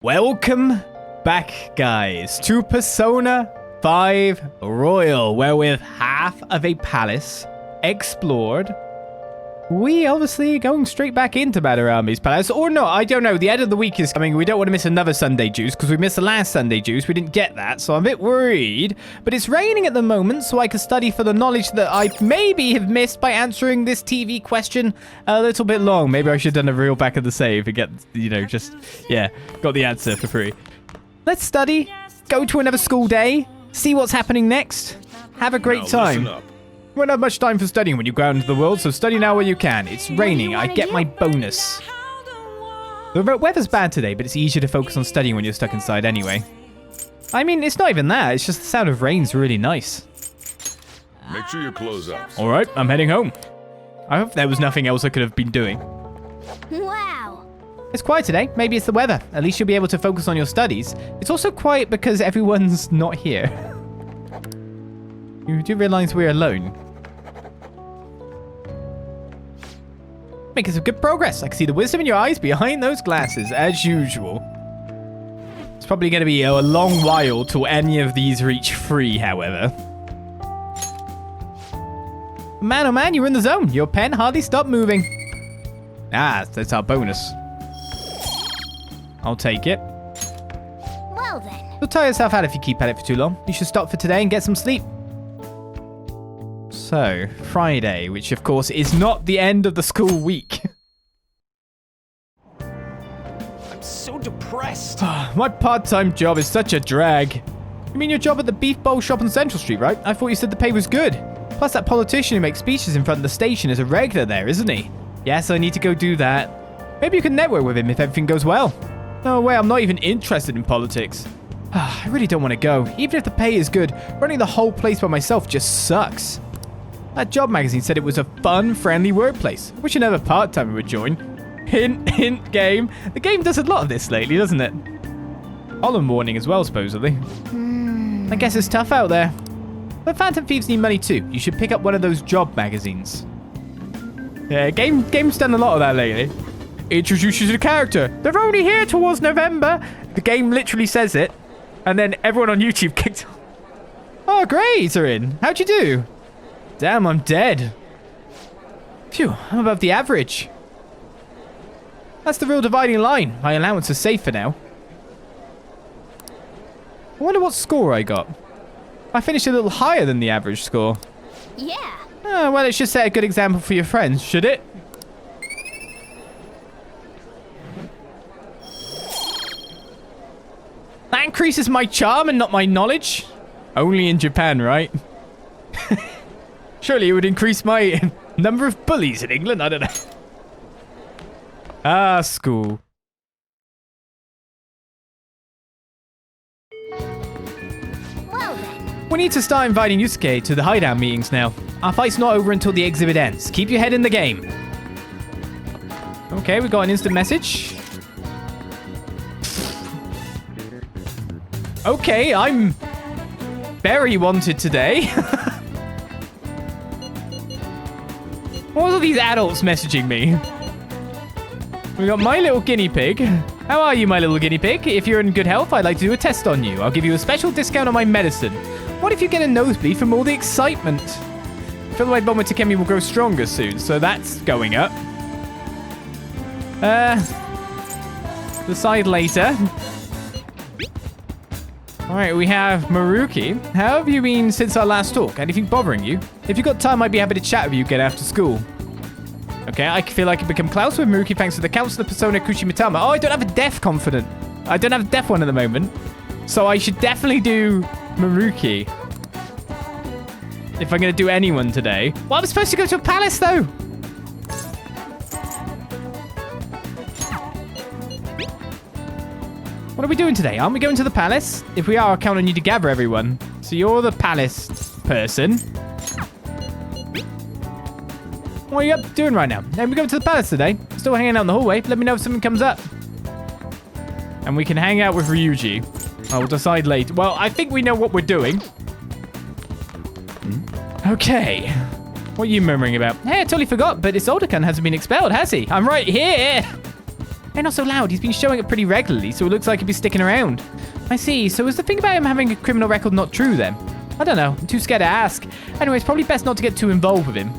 Welcome back, guys, to Persona 5 Royal, where with half of a palace explored, we obviously are going straight back into Madarami's palace. Or no, I don't know. The end of the week is coming. We don't want to miss another Sunday juice because we missed the last Sunday juice. We didn't get that, so I'm a bit worried. But it's raining at the moment, so I can study for the knowledge that I maybe have missed by answering this TV question a little bit long. Maybe I should have done a real back of the save and get, got the answer for free. Let's study, go to another school day, see what's happening next. Have a great time. We won't have much time for studying when you go out into the world, so study now while you can. It's raining. I get my bonus. The weather's bad today, but it's easier to focus on studying when you're stuck inside anyway. I mean, it's not even that. It's just the sound of rain's really nice. Make sure you close up. All right, I'm heading home. I hope there was nothing else I could have been doing. Wow. It's quiet today. Maybe it's the weather. At least you'll be able to focus on your studies. It's also quiet because everyone's not here. You do realize we're alone. Making some good progress. I can see the wisdom in your eyes behind those glasses, as usual. It's probably going to be a long while till any of these reach free, however. Man, oh man, you're in the zone. Your pen hardly stopped moving. Ah, that's our bonus. I'll take it. Well then. You'll tire yourself out if you keep at it for too long. You should stop for today and get some sleep. So, Friday, which of course is not the end of the school week. I'm so depressed. My part-time job is such a drag. You mean your job at the beef bowl shop on Central Street, right? I thought you said the pay was good. Plus that politician who makes speeches in front of the station is a regular there, isn't he? Yes, I need to go do that. Maybe you can network with him if everything goes well. No way, I'm not even interested in politics. I really don't want to go. Even if the pay is good, running the whole place by myself just sucks. That job magazine said it was a fun, friendly workplace. I wish another part-timer would join. Hint, hint, game. The game does a lot of this lately, doesn't it? Pollen warning as well, supposedly. I guess it's tough out there. But Phantom Thieves need money too. You should pick up one of those job magazines. Yeah, game's done a lot of that lately. Introduce you to the character. They're only here towards November. The game literally says it. And then everyone on YouTube kicked off. Oh, grades are in. How'd you do? Damn, I'm dead. Phew, I'm above the average. That's the real dividing line. My allowance is safe for now. I wonder what score I got. I finished a little higher than the average score. Yeah. Oh, well, it should set a good example for your friends, should it? That increases my charm and not my knowledge. Only in Japan, right? Surely it would increase my number of bullies in England. I don't know. Ah, school. Well then. We need to start inviting Yusuke to the hideout meetings now. Our fight's not over until the exhibit ends. Keep your head in the game. Okay, we got an instant message. Okay, I'm very wanted today. What are these adults messaging me? We got my little guinea pig. How are you, my little guinea pig? If you're in good health, I'd like to do a test on you. I'll give you a special discount on my medicine. What if you get a nosebleed from all the excitement? I feel like Bomber Takemi will grow stronger soon, so that's going up. Decide later. Alright, we have Maruki. How have you been since our last talk? Anything bothering you? If you've got time, I'd be happy to chat with you again after school. Okay, I feel I can become close with Maruki thanks to the Counselor Persona Kushimitama. Oh, I don't have a deaf Confidant. I don't have a deaf one at the moment. So I should definitely do Maruki. If I'm going to do anyone today. Well, I'm supposed to go to a palace, though. What are we doing today? Aren't we going to the palace? If we are, I'll count on you to gather everyone. So you're the palace person. What are you up doing right now? Are we going to the palace today? Still hanging out in the hallway. Let me know if something comes up. And we can hang out with Ryuji. I'll decide later. Well, I think we know what we're doing. Okay. What are you murmuring about? Hey, I totally forgot, but this Oldacon hasn't been expelled, has he? I'm right here. Hey, not so loud. He's been showing up pretty regularly, so it looks like he'd be sticking around. I see. So is the thing about him having a criminal record not true then? I don't know. I'm too scared to ask. Anyway, it's probably best not to get too involved with him.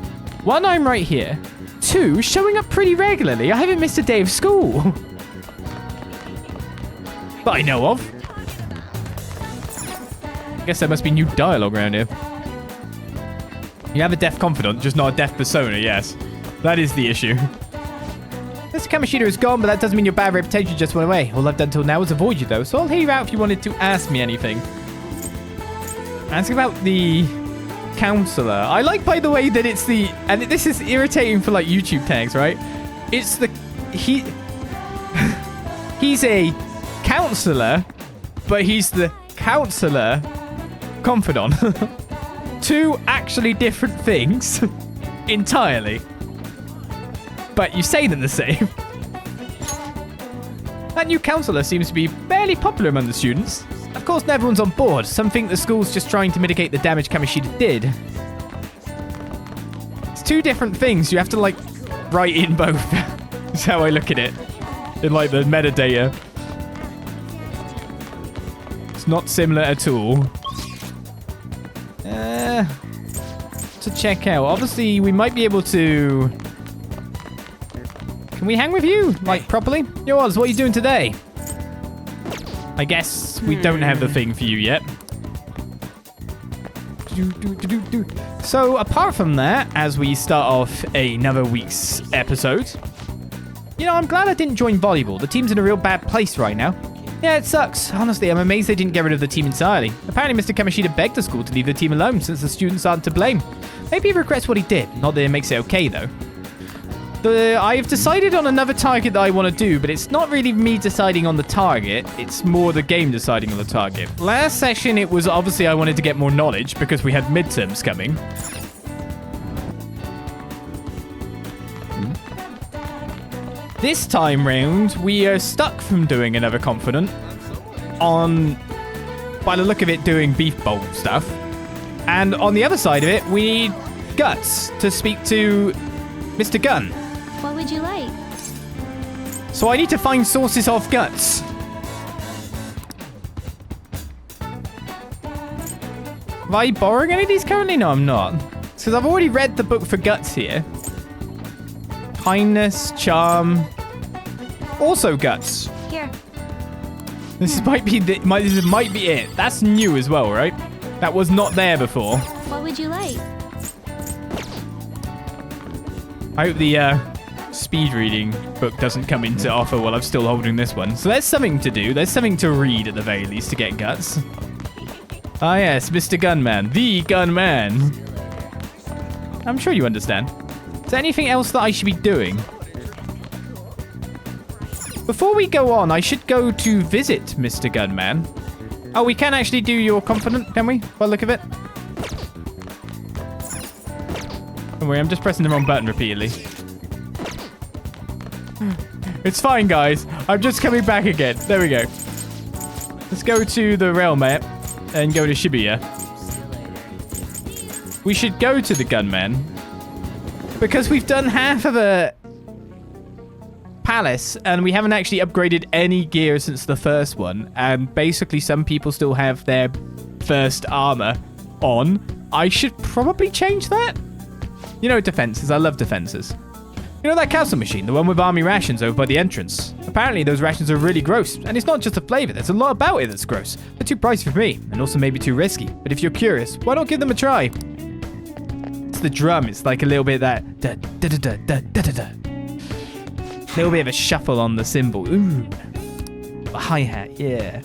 One, I'm right here. Two, showing up pretty regularly. I haven't missed a day of school. That I know of. I guess there must be new dialogue around here. You have a deaf confidant, just not a deaf persona, yes. That is the issue. Mr. Kamishita is gone, but that doesn't mean your bad reputation just went away. All I've done till now was avoid you, though, so I'll hear you out if you wanted to ask me anything. Ask about the counselor. I like, by the way, that it's the... And this is irritating for, like, YouTube tags, right? It's the... He's a counselor, but he's the counselor confidant. Two actually different things entirely. But you say them the same. That new counselor seems to be fairly popular among the students. Of course, not everyone's on board. Some think the school's just trying to mitigate the damage Kamishita did. It's two different things. You have to, like, write in both. That's how I look at it. In, like, the metadata. It's not similar at all. To check out. Obviously, we might be able to... Can we hang with you? Like, properly? Yo, Oz, what are you doing today? I guess we don't have the thing for you yet. So, apart from that, as we start off another week's episode, you know, I'm glad I didn't join volleyball. The team's in a real bad place right now. Yeah, it sucks. Honestly, I'm amazed they didn't get rid of the team entirely. Apparently, Mr. Kamishita begged the school to leave the team alone since the students aren't to blame. Maybe he regrets what he did. Not that it makes it okay, though. I've decided on another target that I want to do, but it's not really me deciding on the target. It's more the game deciding on the target. Last session, it was obviously I wanted to get more knowledge because we had midterms coming. This time round, we are stuck from doing another confidant on, by the look of it, doing beef bowl stuff. And on the other side of it, we need Guts to speak to Mr. Gunn. What would you like? So I need to find sources of Guts. Am I borrowing any of these currently? No, I'm not. Because I've already read the book for Guts here. Kindness, charm. Also Guts. Here. This might be this might be it. That's new as well, right? That was not there before. What would you like? I hope the speed reading book doesn't come into offer while I'm still holding this one. So there's something to do. There's something to read at the very least to get Guts. Ah yes, Mr. Gunman. The Gunman. I'm sure you understand. Is there anything else that I should be doing? Before we go on, I should go to visit Mr. Gunman. Oh, we can actually do your confidant, can we? By the look of it. Don't worry, I'm just pressing the wrong button repeatedly. It's fine, guys. I'm just coming back again. There we go. Let's go to the rail map and go to Shibuya. We should go to the gunman. Because we've done half of a palace and we haven't actually upgraded any gear since the first one. And basically some people still have their first armor on. I should probably change that. You know, defenses. I love defenses. You know that council machine, the one with army rations over by the entrance? Apparently those rations are really gross. And it's not just the flavor. There's a lot about it that's gross. They're too pricey for me and also maybe too risky. But if you're curious, why not give them a try? The drum, it's like a little bit of that da, da, da, da, da, da, da, da. Little bit of a shuffle on the cymbal. Ooh, a hi-hat, yeah.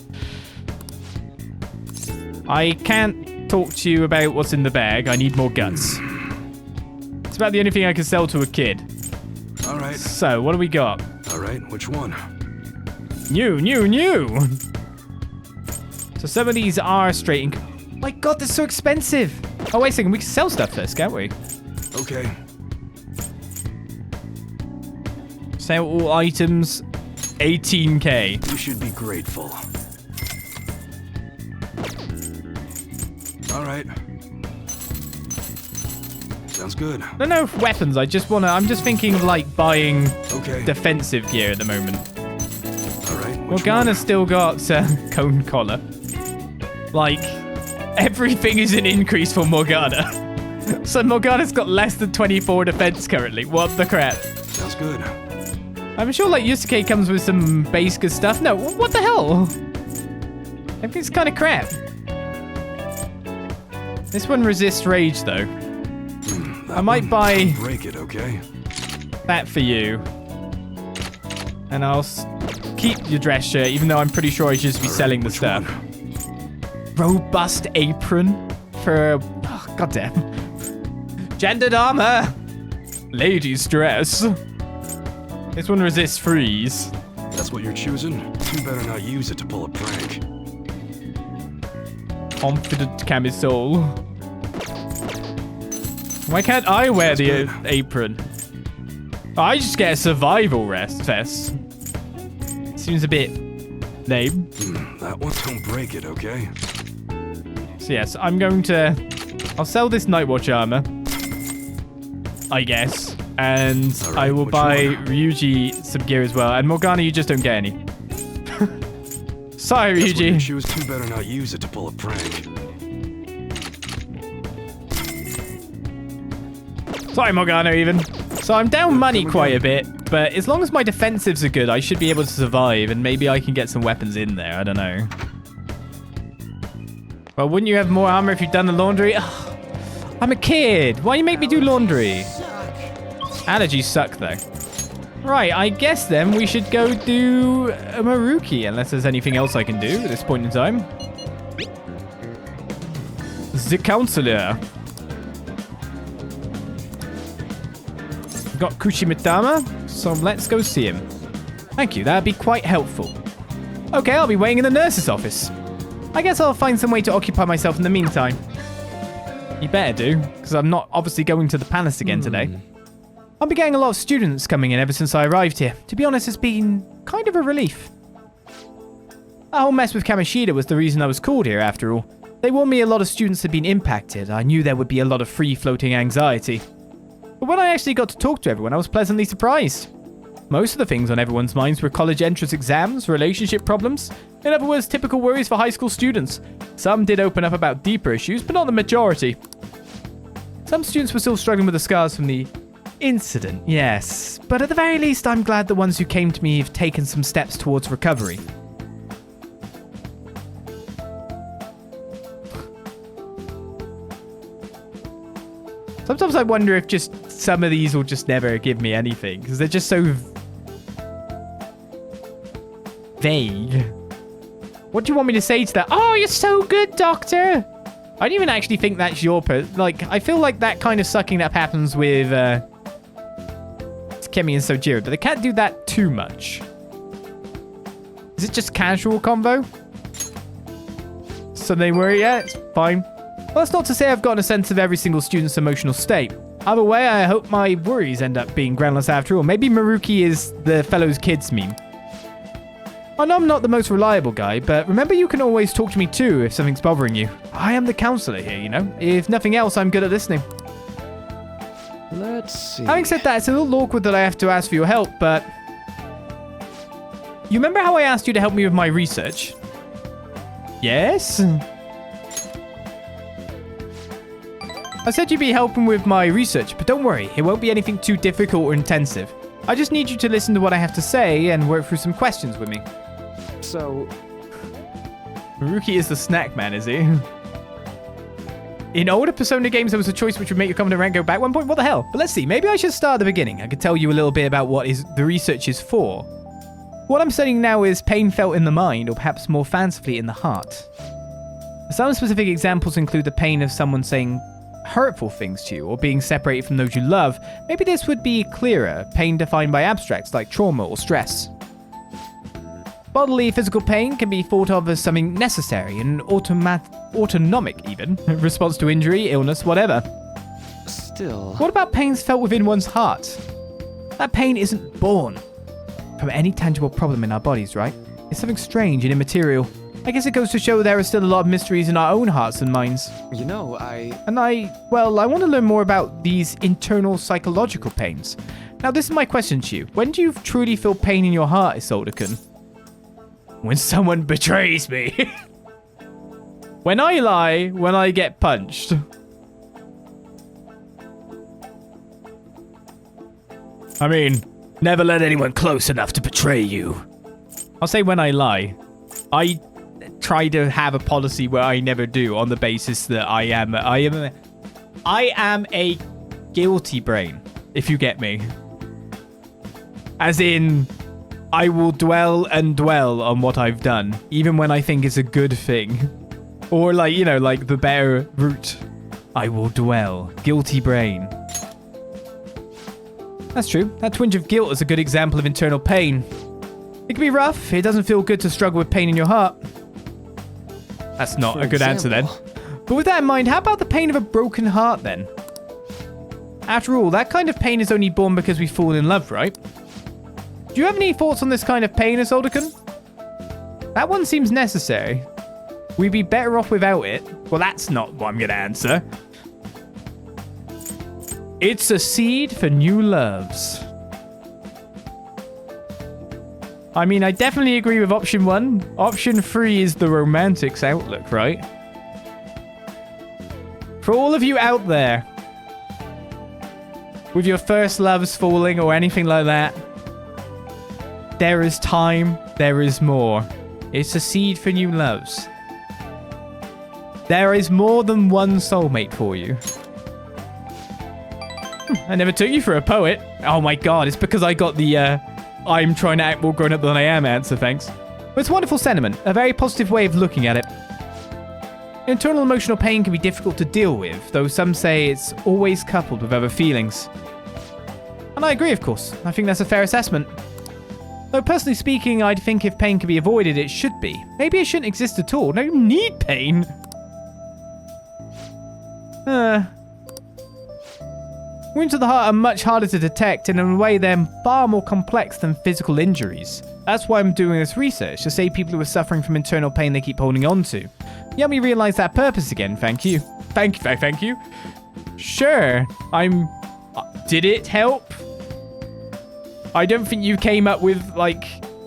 I can't talk to you about what's in the bag. I need more guts. It's about the only thing I can sell to a kid. All right. So what do we got? All right, which one? New. So some of these are straight in. My God, they're so expensive. Oh, wait a second. We can sell stuff first, can't we? Okay. Sell all items. 18k. You should be grateful. All right. Sounds good. I don't know if weapons. I'm just thinking of like buying Okay. defensive gear at the moment. Morgana's still got cone collar. Like, everything is an increase for Morgana. So Morgana's got less than 24 defense currently. What the crap? Sounds good. I'm sure like Yusuke comes with some base good stuff. No, what the hell? Everything's kind of crap. This one resists rage though. I might buy Break it, okay? that for you. And I'll keep your dress shirt, even though I'm pretty sure I should just be selling the stuff. Robust apron for... Oh, goddamn. Gendered armor. Ladies dress. This one resists freeze. That's what you're choosing? You better not use it to pull a prank. Confidant camisole. Why can't I wear the apron? I just get a survival vest. Seems a bit lame. That one, don't break it, okay? So yes, I'm going to... I'll sell this Nightwatch armor. I guess. And All right, I will which buy one? Ryuji some gear as well. And Morgana, you just don't get any. Sorry, That's what you Ryuji. choose. You better not use it to pull a prank. Sorry, Morgana, even. So I'm down money quite a bit, but as long as my defensives are good, I should be able to survive, and maybe I can get some weapons in there. I don't know. Well, wouldn't you have more armor if you'd done the laundry? Ugh, I'm a kid. Why you make me do laundry? Allergies suck, though. Right, I guess then we should go do a Maruki, unless there's anything else I can do at this point in time. The Counselor. Got Kushimitama, so let's go see him. Thank you, that'd be quite helpful. Okay, I'll be waiting in the nurse's office. I guess I'll find some way to occupy myself in the meantime. You better do, because I'm not obviously going to the palace again today. I've been getting a lot of students coming in ever since I arrived here. To be honest, it's been kind of a relief. That whole mess with Kamoshida was the reason I was called here, after all. They warned me a lot of students had been impacted. I knew there would be a lot of free-floating anxiety. But when I actually got to talk to everyone, I was pleasantly surprised. Most of the things on everyone's minds were college entrance exams, relationship problems. In other words, typical worries for high school students. Some did open up about deeper issues, but not the majority. Some students were still struggling with the scars from the incident, yes. But at the very least, I'm glad the ones who came to me have taken some steps towards recovery. Sometimes I wonder if just some of these will just never give me anything, because they're just so vague. What do you want me to say to that? Oh, you're so good, Doctor! I don't even actually think that's your like, I feel like that kind of sucking up happens with Kemi and Sojiro, but they can't do that too much. Is it just casual combo? So they worry, yeah, it's fine. Well, that's not to say I've gotten a sense of every single student's emotional state. Either way, I hope my worries end up being groundless after all. Maybe Maruki is the fellow's kids meme. I know I'm not the most reliable guy, but remember you can always talk to me too if something's bothering you. I am the counselor here, you know? If nothing else, I'm good at listening. Let's see. Having said that, it's a little awkward that I have to ask for your help, but... You remember how I asked you to help me with my research? Yes? I said you'd be helping with my research, but don't worry, it won't be anything too difficult or intensive. I just need you to listen to what I have to say and work through some questions with me. So, Maruki is the snack man, is he? In older Persona games, there was a choice which would make your Confidant rank go back 1 point. What the hell? But let's see, maybe I should start at the beginning. I could tell you a little bit about what the research is for. What I'm studying now is pain felt in the mind, or perhaps more fancifully in the heart. Some specific examples include the pain of someone saying hurtful things to you, or being separated from those you love. Maybe this would be clearer, pain defined by abstracts like trauma or stress. Bodily physical pain can be thought of as something necessary, an autonomic even, response to injury, illness, whatever. still... What about pains felt within one's heart? That pain isn't born from any tangible problem in our bodies, right? It's something strange and immaterial. I guess it goes to show there are still a lot of mysteries in our own hearts and minds. You know, I want to learn more about these internal psychological pains. Now, this is my question to you. When do you truly feel pain in your heart, Isolde-kun? When someone betrays me. When I lie, when I get punched. I mean, never let anyone close enough to betray you. I'll say when I lie. I try to have a policy where I never do on the basis that I am a guilty brain, if you get me. As in, I will dwell and dwell on what I've done, even when I think it's a good thing. Or like, you know, like the better route. I will dwell. Guilty brain. That's true. That twinge of guilt is a good example of internal pain. It can be rough. It doesn't feel good to struggle with pain in your heart. That's not a good answer then. But with that in mind, how about the pain of a broken heart then? After all, that kind of pain is only born because we fall in love, right? Do you have any thoughts on this kind of pain, Isoldecan? That one seems necessary. We'd be better off without it. Well, that's not what I'm going to answer. It's a seed for new loves. I mean, I definitely agree with option 1. Option 3 is the romantic's outlook, right? For all of you out there, with your first loves falling or anything like that, there is time, there is more. It's a seed for new loves. There is more than one soulmate for you. I never took you for a poet. Oh my god, it's because I got the I'm trying to act more grown up than I am answer, thanks. But it's a wonderful sentiment, a very positive way of looking at it. Internal emotional pain can be difficult to deal with, though some say it's always coupled with other feelings. And I agree, of course. I think that's a fair assessment. Though personally speaking, I'd think if pain can be avoided, it should be. Maybe it shouldn't exist at all. No, you need pain. Wounds of the heart are much harder to detect, and in a way they're far more complex than physical injuries. That's why I'm doing this research, to save people who are suffering from internal pain they keep holding on to. You helped me realize that purpose again, thank you. Thank you. Sure, did it help? I don't think you came up with, like,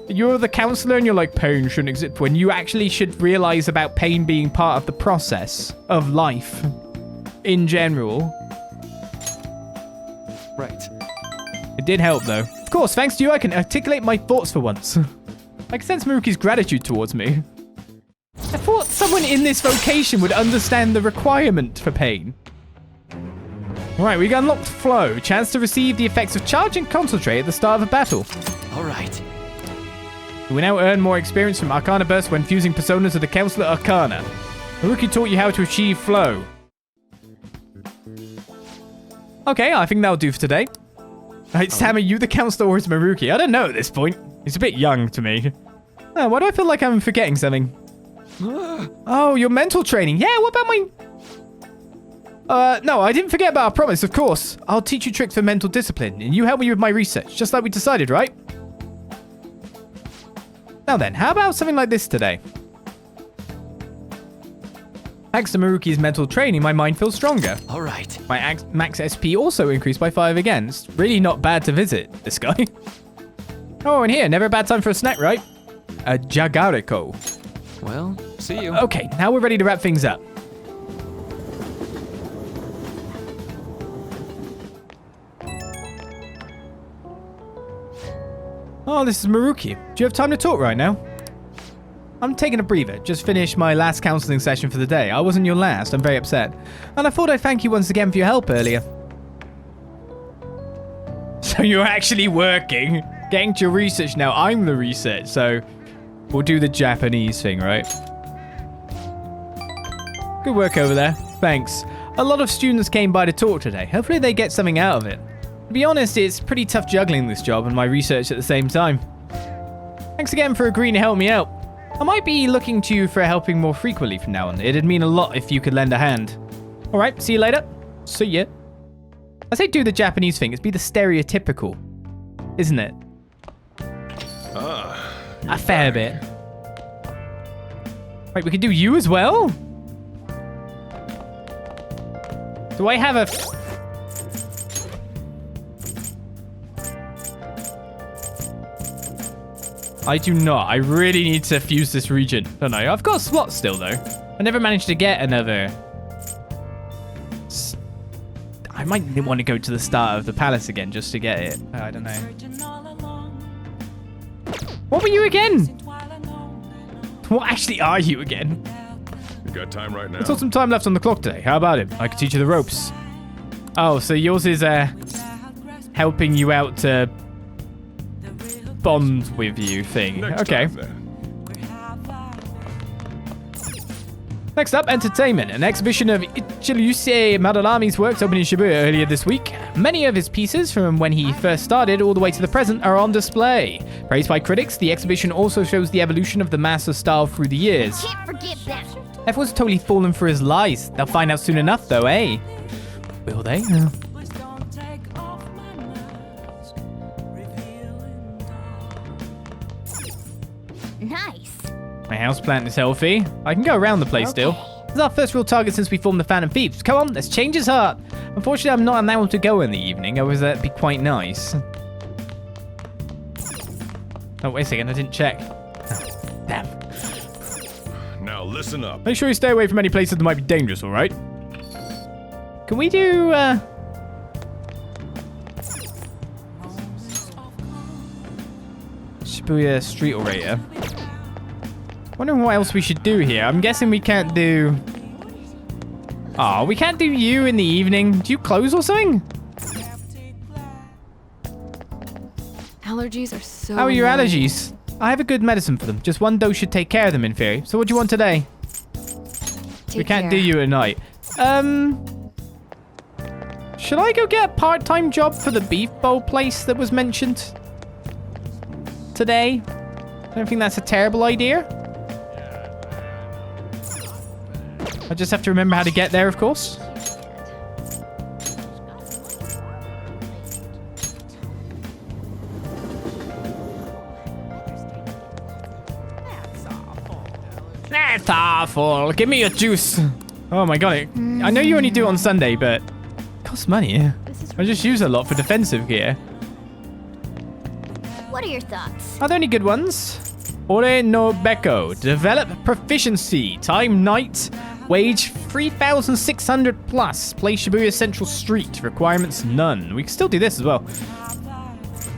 you're the counselor and you're like, pain shouldn't exist, when you actually should realize about pain being part of the process of life in general. Right. It did help, though. Of course, thanks to you, I can articulate my thoughts for once. I can sense Maruki's gratitude towards me. I thought someone in this vocation would understand the requirement for pain. Right, we unlocked Flow. Chance to receive the effects of charge and concentrate at the start of a battle. All right. We now earn more experience from Arcana Burst when fusing personas of the Counselor Arcana. Maruki taught you how to achieve Flow. Okay, I think that'll do for today. Right, Sam, are you the counselor or is Maruki? I don't know at this point. He's a bit young to me. Oh, why do I feel like I'm forgetting something? Oh, your mental training. Yeah, what about my... no, I didn't forget about our promise, of course. I'll teach you tricks for mental discipline, and you help me with my research, just like we decided, right? Now then, how about something like this today? Thanks to Maruki's mental training, my mind feels stronger. All right. My max SP also increased by 5 again. It's really not bad to visit, this guy. Oh, and here, never a bad time for a snack, right? A Jagariko. Well, see you. Okay, now we're ready to wrap things up. Oh, this is Maruki. Do you have time to talk right now? I'm taking a breather. Just finished my last counseling session for the day. I wasn't your last. I'm very upset. And I thought I'd thank you once again for your help earlier. So you're actually working. Getting to your research now. I'm the research, so we'll do the Japanese thing, right? Good work over there. Thanks. A lot of students came by to talk today. Hopefully they get something out of it. To be honest, it's pretty tough juggling this job and my research at the same time. Thanks again for agreeing to help me out. I might be looking to you for helping more frequently from now on. It'd mean a lot if you could lend a hand. Alright, see you later. See ya. I say do the Japanese thing. It's be the stereotypical, isn't it? A fair bit. Wait, we could do you as well? Do I have a... I do not. I really need to fuse this region, don't I? I've got a slot still, though. I never managed to get another... I might want to go to the start of the palace again just to get it. I don't know. What were you again? What actually are you again? You got time right now? I've got some time left on the clock today. How about it? I can teach you the ropes. Oh, so yours is helping you out to bond with you thing. Next Okay. time, then. Next up, entertainment. An exhibition of Ichiluse Madalami's works opened in Shibuya earlier this week. Many of his pieces, from when he first started all the way to the present, are on display. Praised by critics, the exhibition also shows the evolution of the master's style through the years. Can't forget that. Everyone's totally fallen for his lies. They'll find out soon enough, though, eh? Will they? Nice. My houseplant is healthy. I can go around the place still. This is our first real target since we formed the Phantom Thieves. Come on, let's change his heart. Unfortunately, I'm not allowed to go in the evening, otherwise that'd be quite nice. Oh, wait a second, I didn't check. Oh, damn. Now listen up. Make sure you stay away from any places that might be dangerous, alright? Can we do, Shibuya Street Orator? Wondering what else we should do here. I'm guessing we can't do... Oh, we can't do you in the evening. Do you close or something? Allergies are so How are your annoying. allergies? I have a good medicine for them. Just one dose should take care of them in theory. So what do you want today? We can't do you at night. Should I go get a part-time job for the beef bowl place that was mentioned today? I don't think that's a terrible idea. I just have to remember how to get there, of course. That's awful. Give me your juice. Oh my god. I know you only do it on Sunday, but it costs money. I just use it a lot for defensive gear. What are your thoughts? Are there any good ones? Ore no Beko. Develop proficiency. Time night. Wage 3,600 plus. Place Shibuya Central Street. Requirements none. We can still do this as well.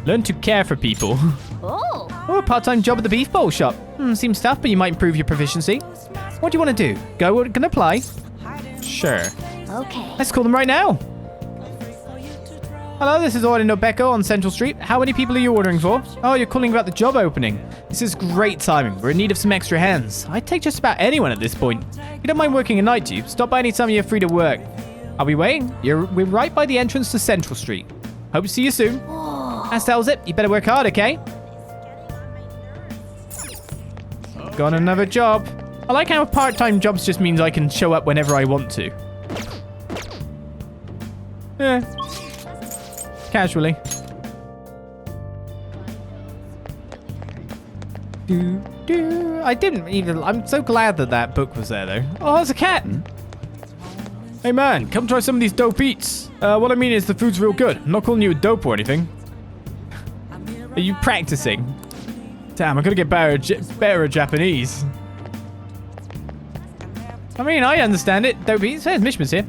Learn to care for people. Oh. Oh, a part-time job at the beef bowl shop. Seems tough, but you might improve your proficiency. What do you want to do? Go and apply? Sure. Okay. Let's call them right now. Hello, this is Ore no Beko on Central Street. How many people are you ordering for? Oh, you're calling about the job opening. This is great timing. We're in need of some extra hands. I'd take just about anyone at this point. You don't mind working a night, do you? Stop by anytime you're free to work. I'll be waiting. We're right by the entrance to Central Street. Hope to see you soon. That settles it. You better work hard, okay? Got another job. I like how part-time jobs just means I can show up whenever I want to. Yeah. Casually. I didn't even... I'm so glad that that book was there, though. Oh, there's a cat. Hey, man, come try some of these dope eats. What I mean is the food's real good. I'm not calling you a dope or anything. Are you practicing? Damn, I gotta get better at Japanese. I mean, I understand it. Dope eats. There's Mishma's here.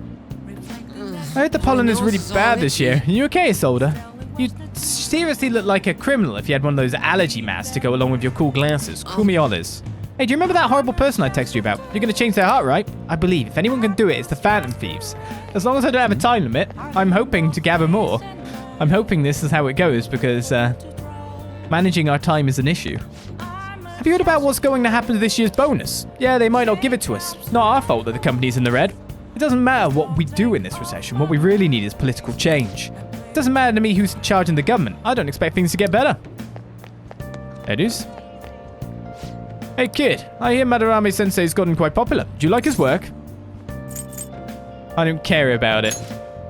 I heard the pollen is really bad this year. Are you okay, Solder? You seriously look like a criminal if you had one of those allergy masks to go along with your cool glasses. Call me Olis. Hey, do you remember that horrible person I texted you about? You're going to change their heart, right? I believe if anyone can do it, it's the Phantom Thieves. As long as I don't have a time limit, I'm hoping to gather more. I'm hoping this is how it goes because managing our time is an issue. Have you heard about what's going to happen to this year's bonus? Yeah, they might not give it to us. It's not our fault that the company's in the red. It doesn't matter what we do in this recession. What we really need is political change. It doesn't matter to me who's in charge in the government. I don't expect things to get better. There it is. Hey kid, I hear Madarame Sensei's gotten quite popular. Do you like his work? I don't care about it.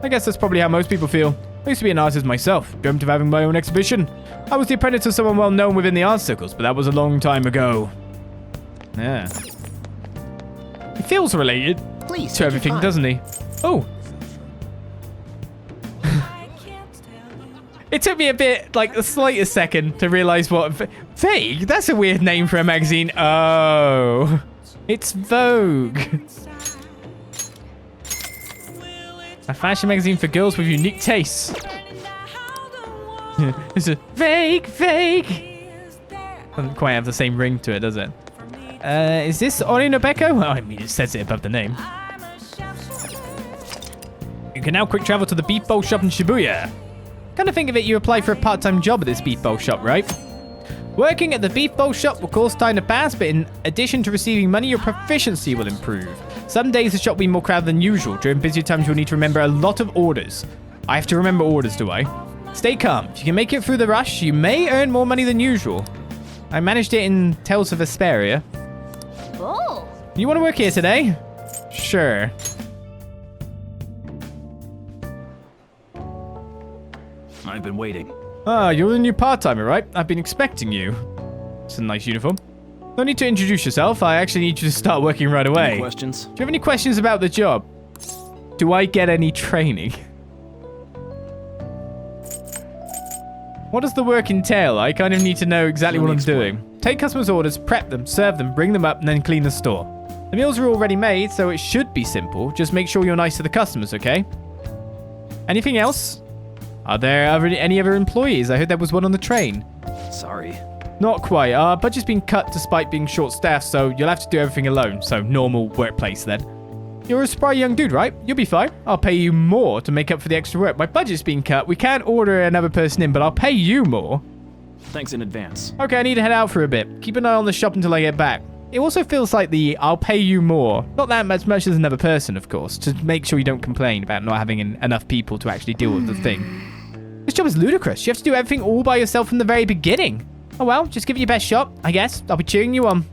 I guess that's probably how most people feel. I used to be an artist myself, dreamt of having my own exhibition. I was the apprentice of someone well known within the art circles, but that was a long time ago. Yeah. He feels related to everything, doesn't he? Oh. It took me a bit, like the slightest second to realize what... Vague? That's a weird name for a magazine. Oh. It's Vogue. A fashion magazine for girls with unique tastes. It's a vague. Doesn't quite have the same ring to it, does it? Is this Orino Beko? Oh, I mean, it says it above the name. You can now quick travel to the beef bowl shop in Shibuya. Kind of think of it, you apply for a part-time job at this beef bowl shop, right? Working at the beef bowl shop will cause time to pass, but in addition to receiving money, your proficiency will improve. Some days the shop will be more crowded than usual. During busier times, you'll need to remember a lot of orders. I have to remember orders, do I? Stay calm. If you can make it through the rush, you may earn more money than usual. I managed it in Tales of Vesperia. Oh. You want to work here today? Sure. I've been waiting. Ah, you're the new part-timer, right? I've been expecting you. It's a nice uniform. No need to introduce yourself. I actually need you to start working right away. Any questions? Do you have any questions about the job? Do I get any training? What does the work entail? I kind of need to know exactly what I'm doing. Take customers' orders, prep them, serve them, bring them up, and then clean the store. The meals are already made, so it should be simple. Just make sure you're nice to the customers, okay? Anything else? Are there any other employees? I heard there was one on the train. Sorry. Not quite. Our budget's been cut despite being short-staffed, so you'll have to do everything alone. So normal workplace then. You're a spry young dude, right? You'll be fine. I'll pay you more to make up for the extra work. My budget's been cut. We can't order another person in, but I'll pay you more. Thanks in advance. Okay, I need to head out for a bit. Keep an eye on the shop until I get back. It also feels like the I'll pay you more. Not that much as another person, of course, to make sure you don't complain about not having enough people to actually deal with the thing. This job is ludicrous. You have to do everything all by yourself from the very beginning. Oh well, just give it your best shot, I guess. I'll be cheering you on.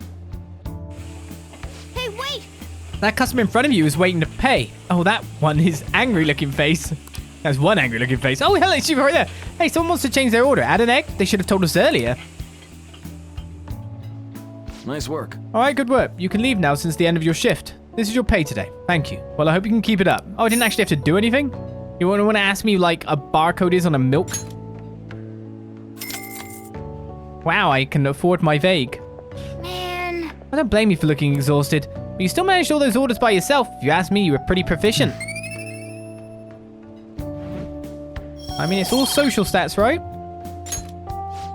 Hey, wait! That customer in front of you is waiting to pay. Oh, that one is angry looking face. That's one angry looking face. Oh, hello, she's right there. Hey, someone wants to change their order. Add an egg? They should have told us earlier. Nice work. All right, good work. You can leave now since the end of your shift. This is your pay today. Thank you. Well, I hope you can keep it up. Oh, I didn't actually have to do anything? You want to ask me like a barcode is on a milk? Wow, I can afford my vague. Man. I don't blame you for looking exhausted, but you still managed all those orders by yourself. If you ask me, you were pretty proficient. I mean, it's all social stats, right?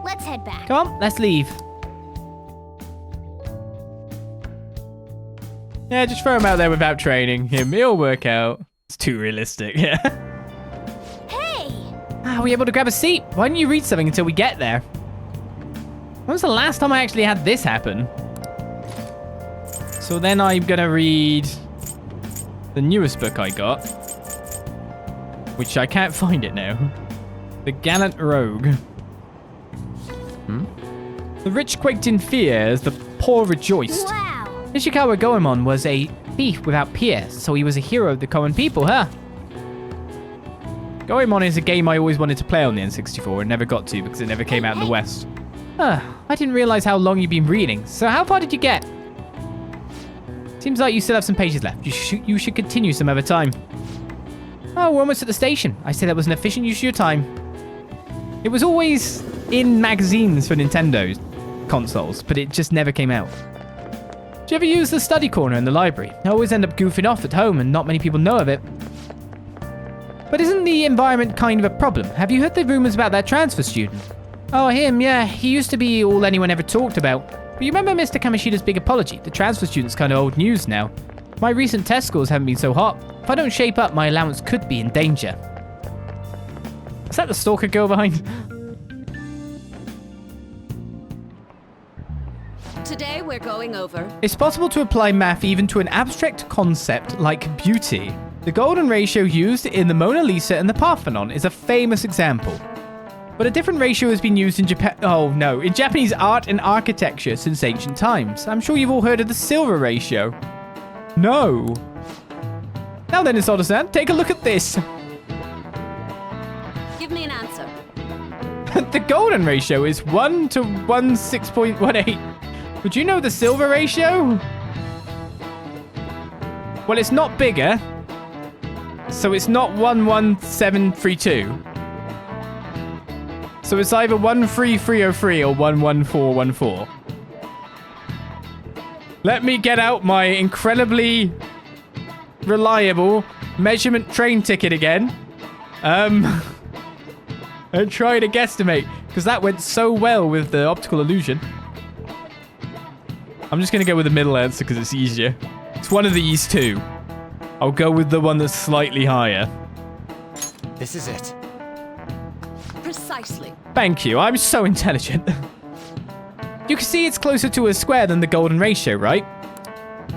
Let's head back. Come on, let's leave. Yeah, just throw him out there without training him. He'll work out. It's too realistic, yeah. Hey! Ah, we're able to grab a seat. Why didn't you read something until we get there? When was the last time I actually had this happen? So then I'm gonna read the newest book I got, which I can't find it now. The Gallant Rogue. The rich quaked in fear as the poor rejoiced. Wow! Ishikawa Goemon was a thief without peer, so he was a hero of the common people, huh? Goemon is a game I always wanted to play on the N64 and never got to because it never came out in the West. I didn't realize how long you've been reading. So how far did you get? Seems like you still have some pages left. You should continue some other time. Oh, we're almost at the station. I said that was an efficient use of your time. It was always in magazines for Nintendo's consoles, but it just never came out. Do you ever use the study corner in the library? I always end up goofing off at home and not many people know of it. But isn't the environment kind of a problem? Have you heard the rumors about that transfer student? Oh, him, yeah. He used to be all anyone ever talked about. But you remember Mr. Kamoshida's big apology? The transfer student's kind of old news now. My recent test scores haven't been so hot. If I don't shape up, my allowance could be in danger. Is that the stalker girl behind? Today we're going over. It's possible to apply math even to an abstract concept like beauty. The golden ratio used in the Mona Lisa and the Parthenon is a famous example. But a different ratio has been used in in Japanese art and architecture since ancient times. I'm sure you've all heard of the silver ratio. No. Now then, Isoda-san, take a look at this. Give me an answer. The golden ratio is 1 to 16.18. Would you know the silver ratio? Well, it's not bigger. So it's not 11732. So it's either 13303 or 11414. Let me get out my incredibly reliable measurement train ticket again. And try to guesstimate, because that went so well with the optical illusion. I'm just going to go with the middle answer because it's easier. It's one of these two. I'll go with the one that's slightly higher. This is it. Precisely. Thank you. I'm so intelligent. You can see it's closer to a square than the golden ratio, right?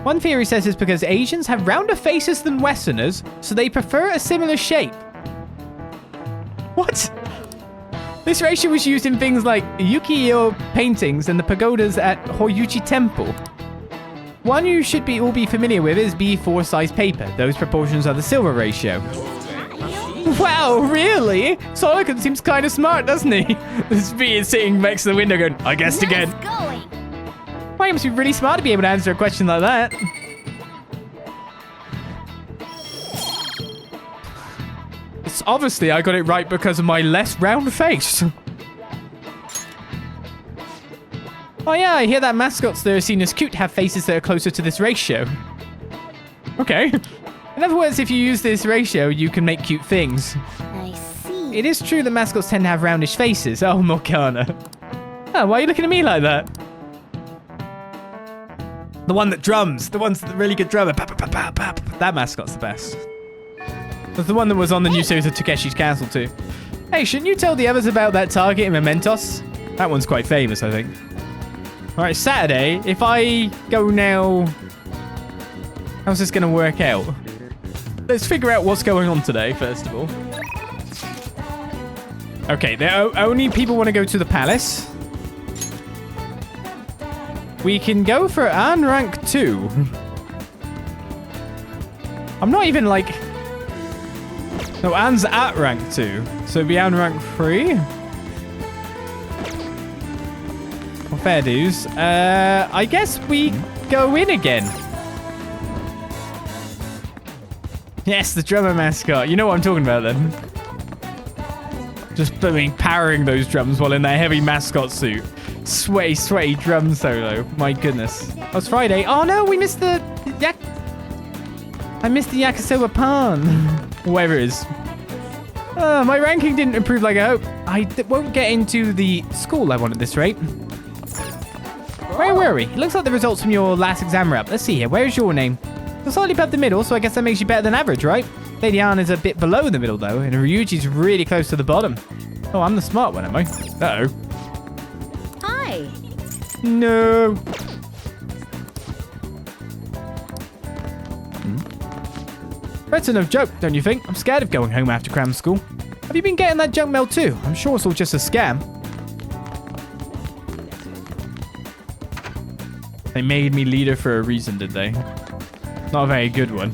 One theory says it's because Asians have rounder faces than Westerners, so they prefer a similar shape. What? This ratio was used in things like ukiyo paintings and the pagodas at Horyuchi Temple. One you should all be familiar with is B4 size paper. Those proportions are the silver ratio. Wow, really? Solican seems kind of smart, doesn't he? This bee is sitting next to the window going, I guessed again. Nice going. Well, you must be really smart to be able to answer a question like that. It's obviously I got it right because of my less round face. Oh yeah, I hear that mascots that are seen as cute have faces that are closer to this ratio. Okay. In other words, if you use this ratio, you can make cute things. I see. It is true that mascots tend to have roundish faces. Oh, Morgana. Oh, why are you looking at me like that? The one that drums. The one's the really good drummer. That mascot's the best. That's the one that was on the new series of Takeshi's Castle too. Hey, shouldn't you tell the others about that target in Mementos? That one's quite famous, I think. Alright, Saturday. If I go now... How's this going to work out? Let's figure out what's going on today, first of all. Okay, only people want to go to the palace. We can go for Anne rank 2. I'm not even like... No, Anne's at rank 2. So it'd be Anne rank 3. Well, fair dues. I guess we go in again. Yes, the drummer mascot. You know what I'm talking about then. Just powering those drums while in that heavy mascot suit. Sweaty drum solo. My goodness. Oh, it's Friday. Oh no, we missed the... I missed the Yakisoba Pan. Whatever it is. My ranking didn't improve like I hoped. I won't get into the school I want at this rate. Where were we? It looks like the results from your last exam are up. Let's see here. Where's your name? You're slightly above the middle, so I guess that makes you better than average, right? Lady Anne is a bit below the middle, though, and Ryuji's really close to the bottom. Oh, I'm the smart one, am I? Uh-oh. Hi. No. That's no joke, don't you think? I'm scared of going home after cram school. Have you been getting that junk mail too? I'm sure it's all just a scam. They made me leader for a reason, did they? Not a very good one.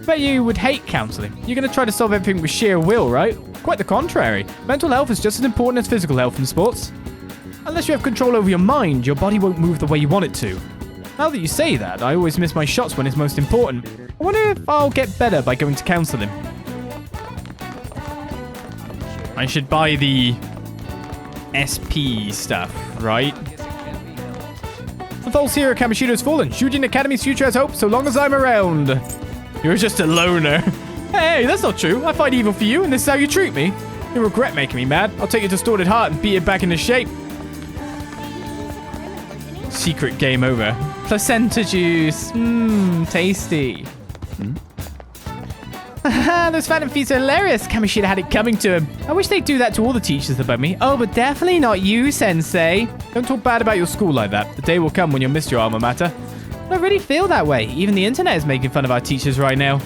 Bet you would hate counseling. You're going to try to solve everything with sheer will, right? Quite the contrary. Mental health is just as important as physical health in sports. Unless you have control over your mind, your body won't move the way you want it to. Now that you say that, I always miss my shots when it's most important. I wonder if I'll get better by going to counseling. I should buy the SP stuff, right? The false hero Kamishita has fallen. Shujin Academy's future has hope so long as I'm around. You're just a loner. Hey, that's not true. I fight evil for you, and this is how you treat me. You'll regret making me mad. I'll take your distorted heart and beat it back into shape. Secret game over. Placenta juice. Mmm, tasty. Those Phantom Thieves are hilarious. Kamishita had it coming to him. I wish they'd do that to all the teachers above me. Oh, but definitely not you, Sensei. Don't talk bad about your school like that. The day will come when you'll miss your alma mater. I really feel that way. Even the internet is making fun of our teachers right now.